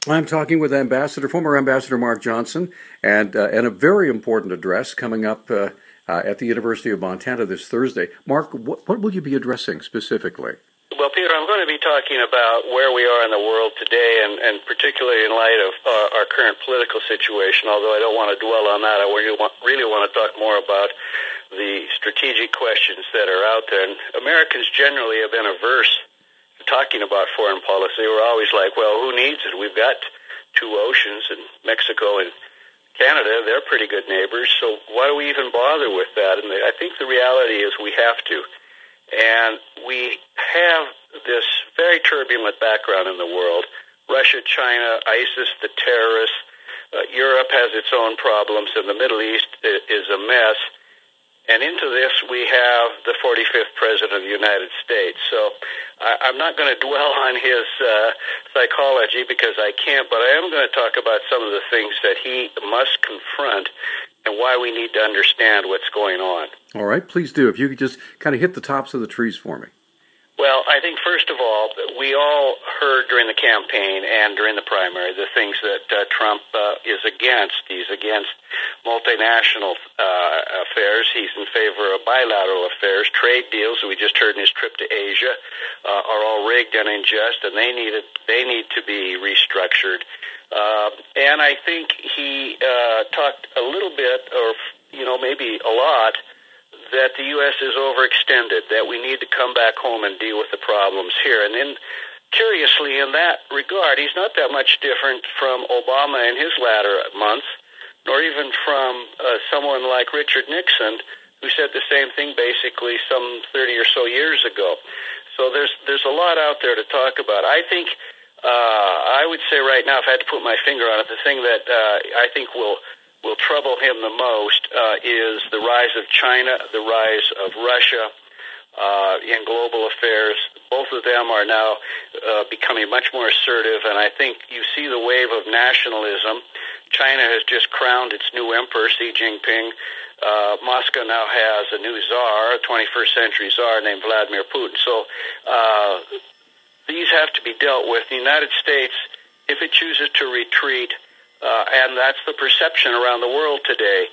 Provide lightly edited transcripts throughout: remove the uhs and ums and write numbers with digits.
I'm talking with former Ambassador Mark Johnson, and a very important address coming up at the University of Montana this Thursday. Mark, what will you be addressing specifically? Well, Peter, I'm going to be talking about where we are in the world today, and particularly in light of our current political situation, although I don't want to dwell on that. I really want to talk more about the strategic questions that are out there. And Americans generally have been averse to talking about foreign policy. We're always like, well, who needs it? We've got two oceans, and Mexico and Canada, they're pretty good neighbors, so why do we even bother with that? And I think the reality is we have to. And we have this very turbulent background in the world. Russia, China, ISIS, the terrorists. Europe has its own problems, and the Middle East is a mess. And into this, we have the 45th President of the United States. So I'm not going to dwell on his psychology because I can't, but I am going to talk about some of the things that he must confront and why we need to understand what's going on. All right, please do. If you could just kind of hit the tops of the trees for me. Well, I think, first of all, we all heard during the campaign and during the primary the things that Trump is against. He's against multinational affairs. He's in favor of bilateral affairs. Trade deals, we just heard in his trip to Asia, are all rigged and unjust, and they need to be restructured. And I think he talked a little bit, or maybe a lot, that the U.S. is overextended, that we need to come back home and deal with the problems here. And then, curiously, in that regard, he's not that much different from Obama in his latter months, nor even from someone like Richard Nixon, who said the same thing basically some 30 or so years ago. So there's a lot out there to talk about. I think, I would say right now, if I had to put my finger on it, the thing that I think will trouble him the most is the rise of China, the rise of Russia in global affairs. Both of them are now becoming much more assertive, and I think you see the wave of nationalism. China has just crowned its new emperor, Xi Jinping. Moscow now has a new czar, a 21st century czar named Vladimir Putin. So these have to be dealt with. The United States, if it chooses to retreat, and that's the perception around the world today.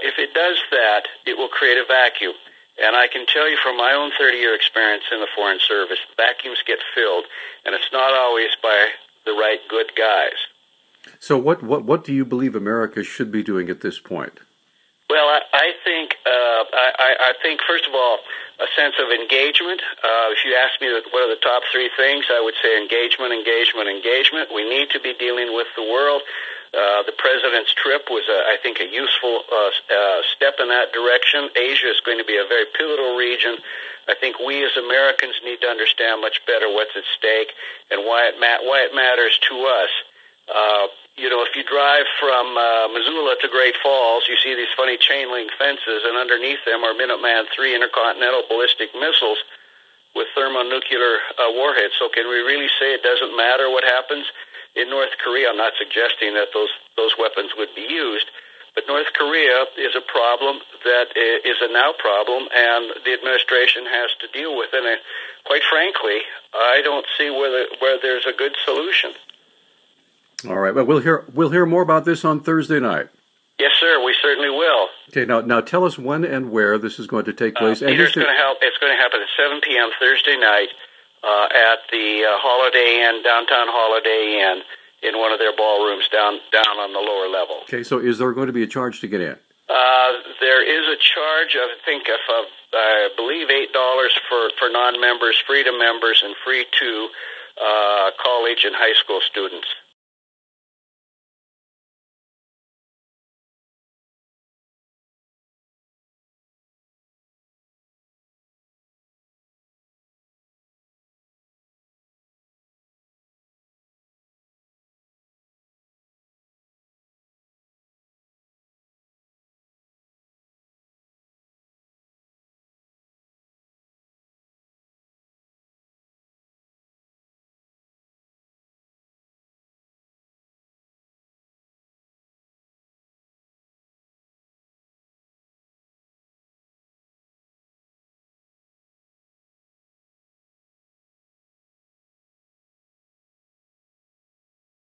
If it does that, it will create a vacuum. And I can tell you from my own 30-year experience in the Foreign Service, vacuums get filled, and it's not always by the right good guys. So what do you believe America should be doing at this point? Well, I think first of all, a sense of engagement. If you ask me what are the top three things, I would say engagement, engagement, engagement. We need to be dealing with the world. The president's trip was, I think, a useful step in that direction. Asia is going to be a very pivotal region. I think we as Americans need to understand much better what's at stake and why it matters to us. If you drive from Missoula to Great Falls, you see these funny chain-link fences, and underneath them are Minuteman III intercontinental ballistic missiles with thermonuclear warheads. So can we really say it doesn't matter what happens in North Korea? I'm not suggesting that those weapons would be used, but North Korea is a problem that is a now problem, and the administration has to deal with it. And quite frankly, I don't see where there's a good solution. All right, well, we'll hear more about this on Thursday night. Yes, sir. We certainly will. Okay, now tell us when and where this is going to take place. Peter, it's going to happen at 7 p.m. Thursday night at the Holiday Inn, downtown Holiday Inn, in one of their ballrooms down on the lower level. Okay, so is there going to be a charge to get in? There is a charge, I believe, $8 for non-members, free to members, and free to college and high school students.